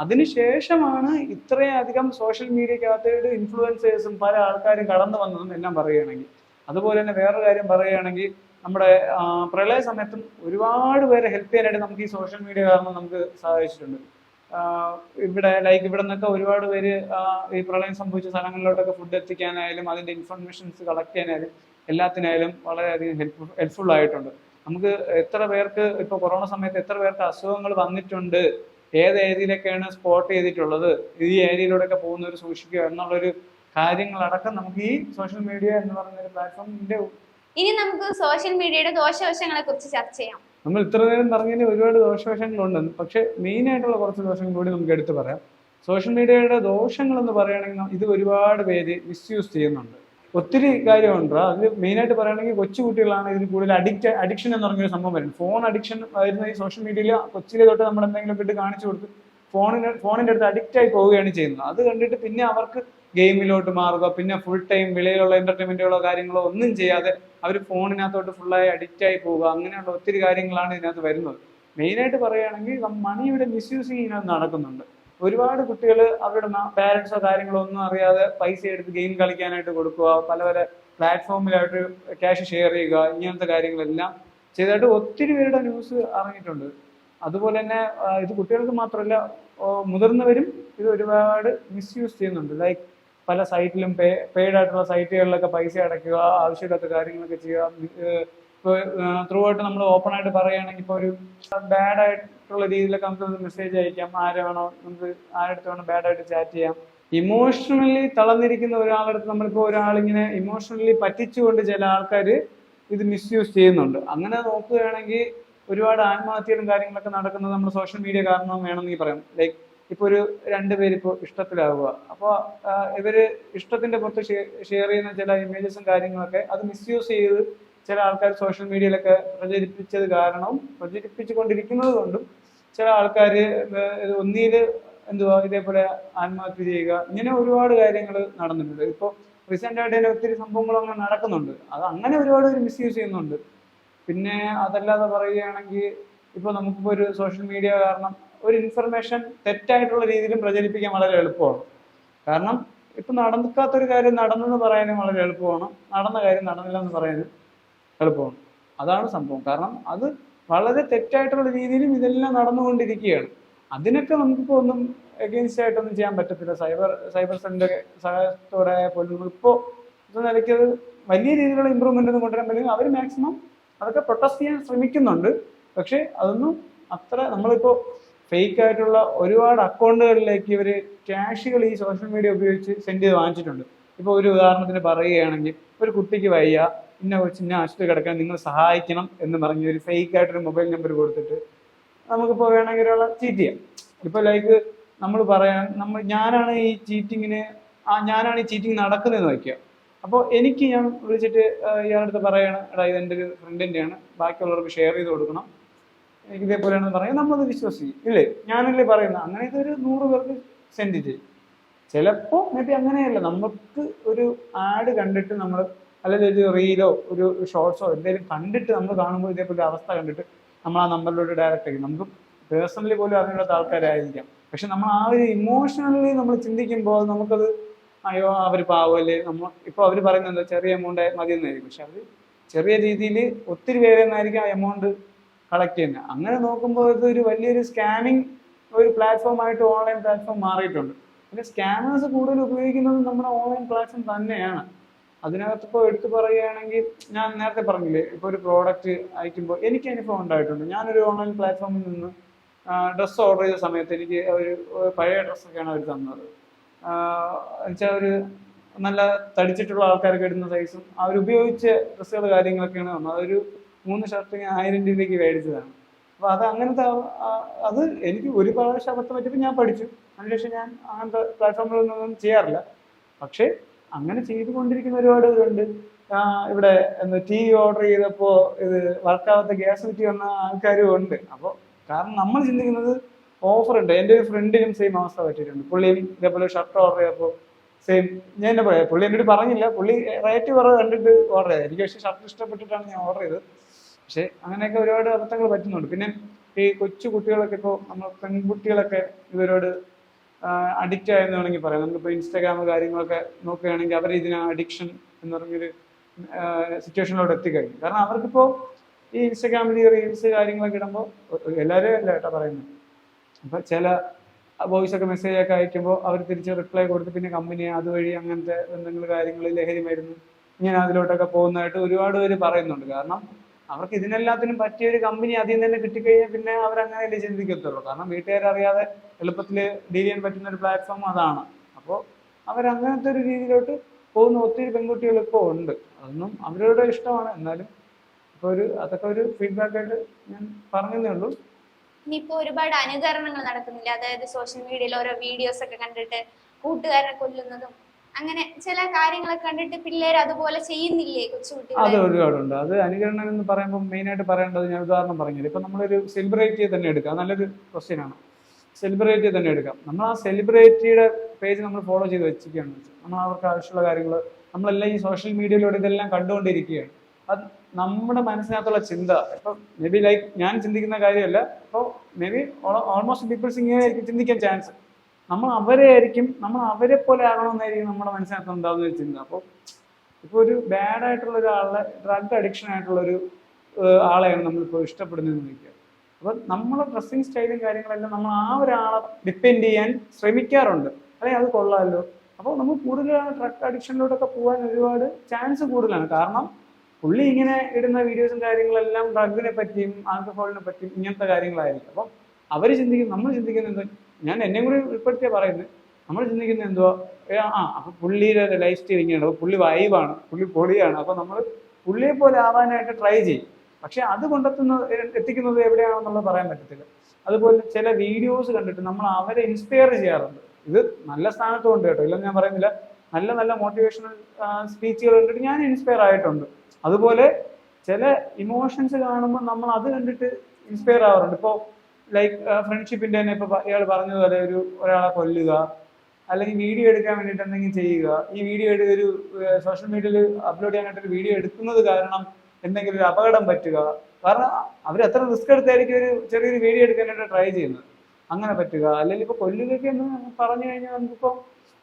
അതിനുശേഷമാണ് ഇത്രയധികം സോഷ്യൽ മീഡിയക്കകത്തേക്ക് ഇൻഫ്ലുവൻസേഴ്സും പല ആൾക്കാരും കടന്നു വന്നതും എല്ലാം പറയുകയാണെങ്കിൽ. അതുപോലെ തന്നെ വേറൊരു കാര്യം പറയുകയാണെങ്കിൽ, നമ്മുടെ പ്രളയ സമയത്തും ഒരുപാട് പേരെ ഹെൽപ്പ് ചെയ്യാനായിട്ട് നമുക്ക് ഈ സോഷ്യൽ മീഡിയ കാരണം നമുക്ക് സാധിച്ചിട്ടുണ്ട്. ഇവിടെ നിന്നൊക്കെ ഒരുപാട് പേര് ഈ പ്രളയം സംഭവിച്ച സ്ഥലങ്ങളിലോട്ടൊക്കെ ഫുഡ് എത്തിക്കാനായാലും അതിന്റെ ഇൻഫർമേഷൻസ് കളക്ട് ചെയ്യാനായാലും എല്ലാത്തിനായാലും വളരെയധികം ഹെൽപ്ഫുൾ ആയിട്ടുണ്ട്. നമുക്ക് എത്ര പേർക്ക് ഇപ്പോൾ കൊറോണ സമയത്ത് എത്ര പേർക്ക് അസുഖങ്ങൾ വന്നിട്ടുണ്ട്, ഏത് ഏരിയയിലൊക്കെയാണ് സ്പോട്ട് ചെയ്തിട്ടുള്ളത്, ഈ ഏരിയയിലൂടെയൊക്കെ പോകുന്നവർ സൂക്ഷിക്കുക എന്നുള്ളൊരു കാര്യങ്ങളടക്കം നമുക്ക് ഈ സോഷ്യൽ മീഡിയ എന്ന് പറയുന്ന ഒരു പ്ലാറ്റ്ഫോമിന്റെ. ഇനി നമുക്ക് സോഷ്യൽ മീഡിയയുടെ ദോഷവശങ്ങളെ കുറിച്ച് ചർച്ച ചെയ്യാം. നമ്മൾ ഇത്ര നേരം പറഞ്ഞതിന് ഒരുപാട് ദോഷവശങ്ങളുണ്ട്, പക്ഷെ മെയിൻ ആയിട്ടുള്ള കുറച്ച് ദോഷങ്ങൾ കൂടി നമുക്ക് എടുത്തു പറയാം. സോഷ്യൽ മീഡിയയുടെ ദോഷങ്ങൾ എന്ന് പറയുകയാണെങ്കിൽ ഇത് ഒരുപാട് പേര് മിസ്യൂസ് ചെയ്യുന്നുണ്ട്. ഒത്തിരി കാര്യമുണ്ട്. അത് മെയിനായിട്ട് പറയുകയാണെങ്കിൽ കൊച്ചുകുട്ടികളാണ് ഇതിന് കൂടുതൽ അഡിക്ഷൻ എന്ന് പറഞ്ഞൊരു സംഭവം വരുന്നത്. ഫോൺ അഡിക്ഷൻ വരുന്ന ഈ സോഷ്യൽ മീഡിയയിൽ കൊച്ചിലെ തൊട്ട് നമ്മൾ എന്തെങ്കിലും ഇട്ട് കാണിച്ചു കൊടുത്ത് ഫോണിന്റെ അടുത്ത് അഡിക്റ്റ് ആയി പോവുകയാണ് ചെയ്യുന്നത്. അത് കണ്ടിട്ട് പിന്നെ അവർക്ക് ഗെയിമിലോട്ട് മാറുക, പിന്നെ ഫുൾ ടൈം വിളയിലുള്ള എന്റർടൈൻമെന്റുകളോ കാര്യങ്ങളോ ഒന്നും ചെയ്യാതെ അവർ ഫോണിനകത്തോട്ട് ഫുള്ളായി അഡിക്റ്റ് ആയി പോവുക. അങ്ങനെയുള്ള ഒത്തിരി കാര്യങ്ങളാണ് ഇതിനകത്ത് വരുന്നത്. മെയിനായിട്ട് പറയുകയാണെങ്കിൽ മണിയുടെ മിസ്യൂസിങ് ഇതിനകത്ത് നടക്കുന്നുണ്ട്. ഒരുപാട് കുട്ടികൾ അവരുടെ പാരൻസോ കാര്യങ്ങളോ ഒന്നും അറിയാതെ പൈസ എടുത്ത് ഗെയിം കളിക്കാനായിട്ട് കൊടുക്കുക, പല പല പ്ലാറ്റ്ഫോമിലായിട്ട് ക്യാഷ് ഷെയർ ചെയ്യുക, ഇങ്ങനത്തെ കാര്യങ്ങളെല്ലാം ചെയ്തായിട്ട് ഒത്തിരി പേരുടെ ന്യൂസ് അറിഞ്ഞിട്ടുണ്ട്. അതുപോലെ തന്നെ ഇത് കുട്ടികൾക്ക് മാത്രമല്ല, മുതിർന്നവരും ഇത് ഒരുപാട് മിസ്യൂസ് ചെയ്യുന്നുണ്ട്. ലൈക്ക് പല സൈറ്റിലും പെയ്ഡ് ആയിട്ടുള്ള സൈറ്റുകളിലൊക്കെ പൈസ അടയ്ക്കുക, ആവശ്യമില്ലാത്ത കാര്യങ്ങളൊക്കെ ചെയ്യുക. ഇപ്പോൾ ത്രൂ ആയിട്ട് നമ്മൾ ഓപ്പൺ ആയിട്ട് പറയുകയാണെങ്കിൽ ഇപ്പോൾ ഒരു ബാഡ് ആയിട്ടുള്ള രീതിയിലൊക്കെ നമുക്ക് മെസ്സേജ് അയക്കാം, നമുക്ക് ആരടുത്ത് വേണം ബാഡായിട്ട് ചാറ്റ് ചെയ്യാം. ഇമോഷണലി തളർന്നിരിക്കുന്ന ഒരാളടുത്ത് നമ്മളിപ്പോൾ ഒരാളിങ്ങനെ ഇമോഷണലി പറ്റിച്ചുകൊണ്ട് ചില ആൾക്കാർ ഇത് മിസ്യൂസ് ചെയ്യുന്നുണ്ട്. അങ്ങനെ നോക്കുകയാണെങ്കിൽ ഒരുപാട് ആത്മഹത്യകളും കാര്യങ്ങളൊക്കെ നടക്കുന്നത് നമ്മൾ സോഷ്യൽ മീഡിയ കാരണം വേണമെന്ന് പറയാം. ലൈക്ക് ഇപ്പോൾ ഒരു 2 പേര് ഇപ്പോൾ ഇഷ്ടത്തിലാവുക, അപ്പോൾ ഇവര് ഇഷ്ടത്തിന്റെ പുറത്ത് ഷെയർ ചെയ്യുന്ന ചില ഇമേജസും കാര്യങ്ങളൊക്കെ അത് മിസ്യൂസ് ചെയ്ത് ചില ആൾക്കാർ സോഷ്യൽ മീഡിയയിലൊക്കെ പ്രചരിപ്പിച്ചുകൊണ്ടിരിക്കുന്നത് കൊണ്ടും ചില ആൾക്കാർ ഒന്നിയിൽ ഇതേപോലെ ആത്മഹത്യ ചെയ്യുക, ഇങ്ങനെ ഒരുപാട് കാര്യങ്ങൾ നടന്നിട്ടുണ്ട്. ഇപ്പോൾ റീസെന്റ് ആയിട്ട് തന്നെ ഒത്തിരി സംഭവങ്ങൾ അങ്ങനെ നടക്കുന്നുണ്ട്. അത് അങ്ങനെ ഒരുപാട് പേര് മിസ്യൂസ് ചെയ്യുന്നുണ്ട്. പിന്നെ അതല്ലാതെ പറയുകയാണെങ്കിൽ ഇപ്പോൾ നമുക്കിപ്പോൾ ഒരു സോഷ്യൽ മീഡിയ കാരണം ഒരു ഇൻഫർമേഷൻ തെറ്റായിട്ടുള്ള രീതിയിലും പ്രചരിപ്പിക്കാൻ വളരെ എളുപ്പമാണ്. കാരണം ഇപ്പം നടക്കാത്തൊരു കാര്യം നടന്നെന്ന് പറയാനും വളരെ എളുപ്പമാണ്, നടന്ന കാര്യം നടന്നില്ല എന്ന് പറയാനും എളുപ്പമാണ്. അതാണ് സംഭവം. കാരണം അത് വളരെ തെറ്റായിട്ടുള്ള രീതിയിലും ഇതെല്ലാം നടന്നുകൊണ്ടിരിക്കുകയാണ്. അതിനൊക്കെ നമുക്കിപ്പോൾ ഒന്നും എഗെയിൻസ്റ്റ് ആയിട്ടൊന്നും ചെയ്യാൻ പറ്റത്തില്ല. സൈബർ സെല്ലിന്റെ സഹായത്തോടെ പോലും ഇപ്പോൾ നിലയ്ക്ക് വലിയ രീതിയിലുള്ള ഇമ്പ്രൂവ്മെന്റ് ഒന്നും കൊണ്ടുവരാൻ പറ്റില്ല. അവർ മാക്സിമം അതൊക്കെ പ്രൊട്ടസ്റ്റ് ചെയ്യാൻ ശ്രമിക്കുന്നുണ്ട്. പക്ഷെ അതൊന്നും അത്ര, നമ്മളിപ്പോൾ ഫേക്ക് ആയിട്ടുള്ള ഒരുപാട് അക്കൗണ്ടുകളിലേക്ക് ഇവർ ക്യാഷുകൾ ഈ സോഷ്യൽ മീഡിയ ഉപയോഗിച്ച് സെൻഡ് ചെയ്ത് വാങ്ങിച്ചിട്ടുണ്ട്. ഇപ്പോൾ ഒരു ഉദാഹരണത്തിന് പറയുകയാണെങ്കിൽ ഒരു കുട്ടിക്ക് വയ്യ, ഇന്ന ചിന്ന ആശുപത്രി കിടക്കാൻ നിങ്ങൾ സഹായിക്കണം എന്ന് പറഞ്ഞ് ഒരു ഫേക്ക് ആയിട്ടൊരു മൊബൈൽ നമ്പർ കൊടുത്തിട്ട് നമുക്കിപ്പോൾ വേണമെങ്കിൽ ഒരാളെ ചീറ്റ് ചെയ്യാം. ഇപ്പോൾ ലൈക്ക് നമ്മൾ പറയാൻ ഞാനാണ് ഈ ചീറ്റിങ്ങിന് നടക്കുന്നതെന്ന് വയ്ക്കുക. അപ്പോൾ എനിക്ക് ഞാൻ വിളിച്ചിട്ട് ഇയാളുടെ അടുത്ത് പറയാണ്, എടാ ഇതെൻ്റെ ഒരു ഫ്രണ്ടിൻ്റെയാണ്, ബാക്കിയുള്ളവർക്ക് ഷെയർ ചെയ്ത് കൊടുക്കണം, എനിക്ക് ഇതേപോലെയാണെന്ന് പറയാം, നമ്മളത് വിശ്വസിക്കും ഇല്ലേ? ഞാനല്ലേ പറയുന്നത്. അങ്ങനെ ഇതൊരു 100 പേർക്ക് സെൻഡ് ചെയ്യും. ചിലപ്പോൾ മേ ബി അങ്ങനെയല്ല, നമുക്ക് ഒരു ആഡ് കണ്ടിട്ട് നമ്മൾ അല്ലെങ്കിൽ ഒരു റീലോ ഒരു ഷോർട്സോ എന്തെങ്കിലും കണ്ടിട്ട് നമ്മൾ കാണുമ്പോൾ ഇതേപോലെ അവസ്ഥ കണ്ടിട്ട് നമ്മൾ ആ നമ്പറിലോട്ട് ഡയറക്റ്റ് ആയിരിക്കും. നമുക്ക് പേഴ്സണലി പോലും അറിയാത്ത ആൾക്കാരായിരിക്കാം. പക്ഷെ നമ്മൾ ആ ഒരു ഇമോഷണലി നമ്മൾ ചിന്തിക്കുമ്പോൾ നമുക്കത് അയ്യോ അവർ പാവല്ലേ, ഇപ്പോൾ അവർ പറയുന്നത് എന്താ ചെറിയ എമൗണ്ട് മതി എന്നായിരിക്കും. പക്ഷെ അവർ ചെറിയ രീതിയിൽ ഒത്തിരി പേരെ നിന്നായിരിക്കും ആ എമൗണ്ട് കളക്ട് ചെയ്യുന്നത്. അങ്ങനെ നോക്കുമ്പോൾ ഇതൊരു വലിയൊരു സ്കാമിങ് ഒരു പ്ലാറ്റ്ഫോമായിട്ട് ഓൺലൈൻ പ്ലാറ്റ്ഫോം മാറിയിട്ടുണ്ട്. പിന്നെ സ്കാമേഴ്സ് കൂടുതൽ ഉപയോഗിക്കുന്നത് നമ്മുടെ ഓൺലൈൻ പ്ലാറ്റ്ഫോം തന്നെയാണ്. അതിനകത്ത് ഇപ്പോൾ എടുത്തു പറയുകയാണെങ്കിൽ ഞാൻ നേരത്തെ പറഞ്ഞില്ലേ, ഇപ്പോൾ ഒരു പ്രോഡക്റ്റ് അയക്കുമ്പോൾ എനിക്ക് അനുഭവം ഉണ്ടായിട്ടുണ്ട്. ഞാനൊരു ഓൺലൈൻ പ്ലാറ്റ്ഫോമിൽ നിന്ന് ഡ്രസ്സ് ഓർഡർ ചെയ്ത സമയത്ത് എനിക്ക് ഒരു പഴയ ഡ്രസ്സൊക്കെയാണ് അവർ തന്നത്. എന്നുവെച്ചാൽ ഒരു നല്ല തടിച്ചിട്ടുള്ള ആൾക്കാരൊക്കെ ഇടുന്ന സൈസും അവരുപയോഗിച്ച ഡ്രസ്സുകൾ കാര്യങ്ങളൊക്കെയാണ് വന്നത്. അതൊരു 3 ഷർട്ട് ഞാൻ 1000 രൂപയ്ക്ക് മേടിച്ചതാണ്. അപ്പോൾ അത് അങ്ങനത്തെ അത് എനിക്ക് ഒരു പ്രാവശ്യം അബദ്ധം പറ്റിയപ്പോൾ ഞാൻ പഠിച്ചു. അതിനുശേഷം ഞാൻ അങ്ങനത്തെ പ്ലാറ്റ്ഫോമുകളൊന്നും ചെയ്യാറില്ല. പക്ഷേ അങ്ങനെ ചെയ്തുകൊണ്ടിരിക്കുന്ന ഒരുപാട് പേരുണ്ട്. ഇവിടെ TV ഓർഡർ ചെയ്തപ്പോൾ ഇത് വർക്കാവാത്ത ഗ്യാസ് കുറ്റി വന്ന ആൾക്കാരും ഉണ്ട്. അപ്പോൾ കാരണം നമ്മൾ ചിന്തിക്കുന്നത് ഓഫർ ഉണ്ട്. എൻ്റെ ഒരു ഫ്രണ്ടിനും സെയിം അവസ്ഥ പറ്റിയിട്ടുണ്ട്. പുള്ളിയും ഇതേപോലെ ഷർട്ട് ഓർഡർ ചെയ്തപ്പോൾ സെയിം ഞാൻ എന്നെ പറയാം, പുള്ളി എന്നോട് പറഞ്ഞില്ല, പുള്ളി റേറ്റ് കുറവ് കണ്ടിട്ട് ഓർഡർ ചെയ്തത്. എനിക്ക് പക്ഷേ ഷർട്ട് ഇഷ്ടപ്പെട്ടിട്ടാണ് ഞാൻ ഓർഡർ ചെയ്തത്. പക്ഷെ അങ്ങനെയൊക്കെ ഒരുപാട് അബദ്ധങ്ങൾ പറ്റുന്നുണ്ട്. പിന്നെ ഈ കൊച്ചു കുട്ടികളൊക്കെ ഇപ്പോൾ നമ്മൾ പെൺകുട്ടികളൊക്കെ ഇവരോട് അഡിക്റ്റ് ആയെന്ന് വേണമെങ്കിൽ പറയാം. നമുക്കിപ്പോൾ ഇൻസ്റ്റാഗ്രാം കാര്യങ്ങളൊക്കെ നോക്കുകയാണെങ്കിൽ അവർ ഇതിന് അഡിക്ഷൻ എന്ന് പറഞ്ഞൊരു സിറ്റുവേഷനിലോട്ട് എത്തിക്കഴിഞ്ഞു. കാരണം അവർക്കിപ്പോൾ ഈ ഇൻസ്റ്റാഗ്രാമിൽ ഈ റീൽസ് കാര്യങ്ങളൊക്കെ ഇടുമ്പോൾ എല്ലാവരും അല്ല കേട്ടോ പറയുന്നത്. അപ്പോൾ ചില വോയിസ് ഒക്കെ മെസ്സേജ് ഒക്കെ അയക്കുമ്പോൾ അവർ തിരിച്ച് റിപ്ലൈ കൊടുത്ത് പിന്നെ കമ്പനി അതുവഴി അങ്ങനത്തെ എന്തെങ്കിലും കാര്യങ്ങൾ ലഹരി മരുന്ന് ഇങ്ങനെ അതിലോട്ടൊക്കെ പോകുന്നതായിട്ട് ഒരുപാട് പേര് പറയുന്നുണ്ട്. കാരണം അവർക്ക് ഇതിനെല്ലാത്തിനും പറ്റിയ ഒരു കമ്പനി അതിൽ നിന്ന് തന്നെ കിട്ടിക്കഴിഞ്ഞാൽ പിന്നെ അവരങ്ങനെയല്ലേ ചിന്തിക്കത്തുള്ളൂ. കാരണം വീട്ടുകാരറിയാതെ എളുപ്പത്തിൽ ഡീൽ ചെയ്യാൻ പറ്റുന്ന ഒരു പ്ലാറ്റ്ഫോം അതാണ്. അപ്പോൾ അവരങ്ങനത്തെ ഒരു രീതിയിലോട്ട് പോകുന്ന ഒത്തിരി പെൺകുട്ടികൾ ഇപ്പോൾ ഉണ്ട്. അതൊന്നും അവരുടെ ഇഷ്ടമാണ്. എന്നാലും ഇപ്പോൾ അതൊക്കെ ഒരു ഫീഡ്ബാക്ക് ആയിട്ട് ഞാൻ പറഞ്ഞതേ ഉള്ളൂ. ഇനിയിപ്പോ ഒരുപാട് അനുകരണങ്ങൾ നടക്കുന്നില്ല. അതായത് സോഷ്യൽ മീഡിയയിൽ ഓരോ വീഡിയോസ് ഒക്കെ കണ്ടിട്ട് കൂട്ടുകാരനെ കൊല്ലുന്നതും അങ്ങനെ ചില കാര്യങ്ങളൊക്കെ കണ്ടിട്ട് പിള്ളേർ അതുപോലെ ചെയ്യുന്നില്ലേ കൊച്ചുകുട്ടികൾ? അത് ഒരുപാടുണ്ട്. അത് അനുകരണം എന്ന് പറയുമ്പോൾ മെയിനായിട്ട് പറയേണ്ടത് ഞാൻ ഉദാഹരണം പറഞ്ഞില്ല. ഇപ്പൊ നമ്മളൊരു സെലിബ്രിറ്റിയെ തന്നെ എടുക്കാം. നല്ലൊരു ക്വസ്റ്റ്യൻ ആണ്. സെലിബ്രിറ്റിയെ തന്നെ എടുക്കാം. നമ്മൾ ആ സെലിബ്രിറ്റിയുടെ പേജ് നമ്മൾ ഫോളോ ചെയ്ത് വെച്ചിരിക്കുകയാണ്. നമ്മൾ അവർക്ക് ആവശ്യമുള്ള കാര്യങ്ങൾ നമ്മളെല്ലാം ഈ സോഷ്യൽ മീഡിയയിലൂടെ ഇതെല്ലാം കണ്ടുകൊണ്ടിരിക്കുകയാണ്. അത് നമ്മുടെ മനസ്സിനകത്തുള്ള ചിന്ത ഇപ്പൊ മേ ബി ലൈക്ക് ഞാൻ ചിന്തിക്കുന്ന കാര്യമല്ല. ഇപ്പോൾ മേ ബി ഓൾമോസ്റ്റ് പീപ്പിൾസ് ഇങ്ങനെ ആയിരിക്കും ചിന്തിക്കാൻ ചാൻസ്. നമ്മൾ അവരെ പോലെ ആകണമെന്നായിരിക്കും നമ്മുടെ മനസ്സിനകത്ത് ഉണ്ടാകുന്ന ഒരു ചിന്ത. അപ്പോൾ ഇപ്പോൾ ഒരു ബാഡ് ആയിട്ടുള്ള ഒരാളെ ഡ്രഗ് അഡിക്ഷൻ ആയിട്ടുള്ള ഒരു ആളെയാണ് നമ്മളിപ്പോൾ ഇഷ്ടപ്പെടുന്നതെന്ന് ചോദിക്കുക. അപ്പോൾ നമ്മളെ ഡ്രസ്സിങ് സ്റ്റൈലും കാര്യങ്ങളെല്ലാം നമ്മൾ ആ ഒരാളെ ഡിപ്പെൻഡ് ചെയ്യാൻ ശ്രമിക്കാറുണ്ട്. അല്ലെങ്കിൽ അത് കൊള്ളാമല്ലോ. അപ്പോൾ നമ്മൾ കൂടുതൽ ഡ്രഗ് അഡിക്ഷനിലോട്ടൊക്കെ പോകാൻ ഒരുപാട് ചാൻസ് കൂടുതലാണ്. കാരണം പുള്ളി ഇങ്ങനെ ഇടുന്ന വീഡിയോസും കാര്യങ്ങളെല്ലാം ഡ്രഗിനെ പറ്റിയും ആൽക്കഹോളിനെ പറ്റിയും ഇങ്ങനത്തെ കാര്യങ്ങളായിരിക്കും. അപ്പം നമ്മൾ ചിന്തിക്കുന്നത് എന്തോ, ഞാൻ എന്നെ കൂടി ഉൾപ്പെടുത്തിയാ പറയുന്നത്, നമ്മൾ ചിന്തിക്കുന്നത് എന്തുവാ, അപ്പൊ പുള്ളിയുടെ ലൈഫ് സ്റ്റൈൽ ഇങ്ങനെയാണ്, അപ്പൊ പുള്ളി വൈബാണ്, പുള്ളി പൊളിയാണ്, അപ്പൊ നമ്മൾ പുള്ളിയെ പോലെ ആവാനായിട്ട് ട്രൈ ചെയ്യും. പക്ഷെ അത് എത്തിക്കുന്നത് എവിടെയാണെന്നുള്ളത് പറയാൻ പറ്റത്തില്ല. അതുപോലെ ചില വീഡിയോസ് കണ്ടിട്ട് നമ്മൾ അവരെ ഇൻസ്പയർ ചെയ്യാറുണ്ട്. ഇത് നല്ല സ്ഥാനത്തുണ്ട് കേട്ടോ, ഇല്ലെന്ന് ഞാൻ പറയുന്നില്ല. നല്ല നല്ല മോട്ടിവേഷണൽ സ്പീച്ചുകൾ കണ്ടിട്ട് ഞാൻ ഇൻസ്പയർ ആയിട്ടുണ്ട്. അതുപോലെ ചില ഇമോഷൻസ് കാണുമ്പോൾ നമ്മൾ അത് കണ്ടിട്ട് ഇൻസ്പയർ ആവാറുണ്ട്. ഇപ്പോൾ ലൈക്ക് ഫ്രണ്ട്ഷിപ്പിന്റെ തന്നെ ഇപ്പൊ ഇയാൾ പറഞ്ഞതുപോലെ ഒരാളെ കൊല്ലുക, അല്ലെങ്കിൽ വീഡിയോ എടുക്കാൻ വേണ്ടിയിട്ട് എന്തെങ്കിലും ചെയ്യുക. ഈ വീഡിയോ ഒരു സോഷ്യൽ മീഡിയയിൽ അപ്ലോഡ് ചെയ്യാനായിട്ട് ഒരു വീഡിയോ എടുക്കുന്നത് കാരണം എന്തെങ്കിലും ഒരു അപകടം പറ്റുക. കാരണം അവർ എത്ര റിസ്ക് എടുത്തായിരിക്കും ഒരു ചെറിയൊരു വീഡിയോ എടുക്കാനായിട്ട് ട്രൈ ചെയ്യുന്നത്. അങ്ങനെ പറ്റുക. അല്ലെങ്കിൽ ഇപ്പൊ കൊല്ലുകയൊക്കെ എന്ന് പറഞ്ഞു കഴിഞ്ഞാൽ നമുക്കിപ്പോൾ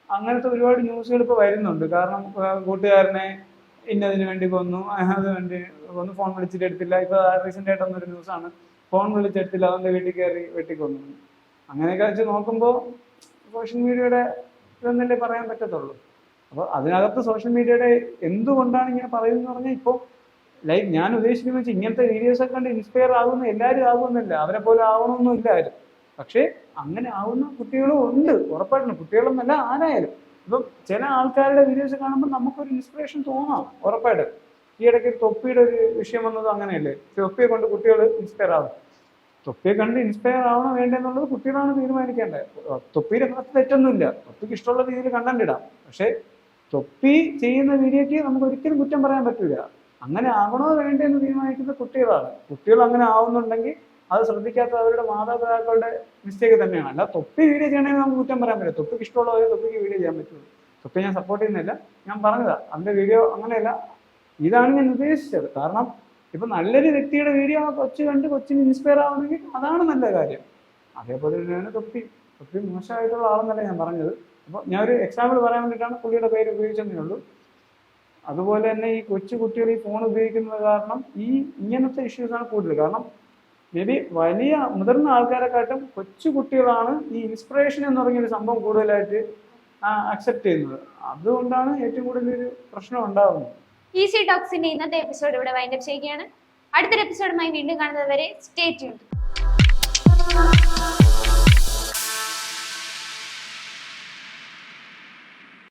അങ്ങനത്തെ ഒരുപാട് ന്യൂസുകൾ ഇപ്പോൾ വരുന്നുണ്ട്. കാരണം കൂട്ടുകാരനെ ഇന്നതിന് വേണ്ടി കൊന്നു, അതിന് വേണ്ടി കൊന്നു, ഫോൺ വിളിച്ചിട്ട് എടുത്തില്ല. ഇപ്പൊ റീസെന്റ് ആയിട്ട് വന്നൊരു ന്യൂസാണ്, ഫോൺ വിളിച്ചെടുത്തില്ല, അവന്റെ വീട്ടിൽ കയറി വെട്ടിക്കൊന്നു. അങ്ങനെയൊക്കെ വെച്ച് നോക്കുമ്പോൾ സോഷ്യൽ മീഡിയയുടെ ഇതൊന്നല്ലേ പറയാൻ പറ്റത്തുള്ളൂ. അപ്പോൾ അതിനകത്ത് സോഷ്യൽ മീഡിയയുടെ എന്തുകൊണ്ടാണ് ഇങ്ങനെ പറയുന്നത് പറഞ്ഞാൽ, ഇപ്പോൾ ലൈക്ക് ഞാൻ ഉദ്ദേശിക്കുന്നത് വെച്ചാൽ ഇങ്ങനത്തെ വീഡിയോസ് ഒക്കെ കണ്ട് ഇൻസ്പയർ ആകുന്ന എല്ലാവരും ആകുന്നില്ല, അവരെ പോലെ ആവണമെന്നും ഇല്ല ആരും. പക്ഷേ അങ്ങനെ ആവുന്ന കുട്ടികളും ഉണ്ട്, ഉറപ്പായിട്ടുണ്ട്. കുട്ടികളെന്നല്ല, ആരായാലും ഇപ്പം ചില ആൾക്കാരുടെ വീഡിയോസ് കാണുമ്പോൾ നമുക്കൊരു ഇൻസ്പിറേഷൻ തോന്നാം ഉറപ്പായിട്ട്. ഈ ഇടയ്ക്ക് തൊപ്പിയുടെ ഒരു വിഷയം വന്നത് അങ്ങനെയല്ലേ, തൊപ്പിയെ കൊണ്ട് കുട്ടികൾ ഇൻസ്പയർ ആവും. തൊപ്പിയെ കണ്ട് ഇൻസ്പയർ ആവണോ വേണ്ടെന്നുള്ളത് കുട്ടികളാണ് തീരുമാനിക്കേണ്ടത്. തൊപ്പിയുടെ ഭാഗത്ത് തെറ്റൊന്നുമില്ല, തൊപ്പിക്ക് ഇഷ്ടമുള്ള രീതിയിൽ കണ്ടന്റ് ഇടാം. പക്ഷെ തൊപ്പി ചെയ്യുന്ന വീഡിയോക്ക് നമുക്ക് ഒരിക്കലും കുറ്റം പറയാൻ പറ്റില്ല. അങ്ങനെ ആകണോ വേണ്ടെന്ന് തീരുമാനിക്കുന്ന കുട്ടികളാണ്. കുട്ടികൾ അങ്ങനെ ആവുന്നുണ്ടെങ്കിൽ അത് ശ്രദ്ധിക്കാത്ത അവരുടെ മാതാപിതാക്കളുടെ മിസ്റ്റേക്ക് തന്നെയാണ്. അല്ല തൊപ്പി വീഡിയോ ചെയ്യണമെങ്കിൽ നമുക്ക് കുറ്റം പറയാൻ പറ്റില്ല. തൊപ്പിക്ക് ഇഷ്ടമുള്ളവരെ തൊപ്പിക്ക് വീഡിയോ ചെയ്യാൻ പറ്റുള്ളൂ. തൊപ്പി ഞാൻ സപ്പോർട്ട് ചെയ്യുന്നില്ല, ഞാൻ പറഞ്ഞതാ അതിന്റെ വീഡിയോ അങ്ങനെയല്ല, ഇതാണ് ഞാൻ ഉദ്ദേശിച്ചത്. കാരണം ഇപ്പൊ നല്ലൊരു വ്യക്തിയുടെ വീഡിയോ കൊച്ചു കണ്ട് കൊച്ചിന് ഇൻസ്പയർ ആവുന്നെങ്കിൽ അതാണ് നല്ല കാര്യം. അതേപോലെ തന്നെയാണ് തൊപ്പി മോശമായിട്ടുള്ള ആളെന്നല്ല ഞാൻ പറഞ്ഞത്. അപ്പോൾ ഞാൻ ഒരു എക്സാമ്പിൾ പറയാൻ വേണ്ടിയിട്ടാണ് പുള്ളിയുടെ പേര് ഉപയോഗിച്ചതേ ഉള്ളൂ. അതുപോലെ തന്നെ ഈ കൊച്ചു കുട്ടികൾ ഈ ഫോൺ ഉപയോഗിക്കുന്നത് കാരണം ഇങ്ങനത്തെ ഇഷ്യൂസാണ് കൂടുതൽ. കാരണം മേ ബി വലിയ മുതിർന്ന ആൾക്കാരെക്കാട്ടും കൊച്ചു കുട്ടികളാണ് ഈ ഇൻസ്പിറേഷൻ എന്ന് പറഞ്ഞൊരു സംഭവം കൂടുതലായിട്ട് അക്സെപ്റ്റ് ചെയ്യുന്നത്. അതുകൊണ്ടാണ് ഏറ്റവും കൂടുതൽ ഒരു പ്രശ്നം ഉണ്ടാകുന്നത്. ഈസി ടോക്സിന്റെ ഇന്നത്തെ എപ്പിസോഡ് ഇവിടെ വൈൻഡപ്പ് ചെയ്യുകയാണ്. അടുത്തൊരു എപ്പിസോഡുമായി വീണ്ടും കാണുന്നത് വരെ സ്റ്റേ ട്യൂൺഡ്.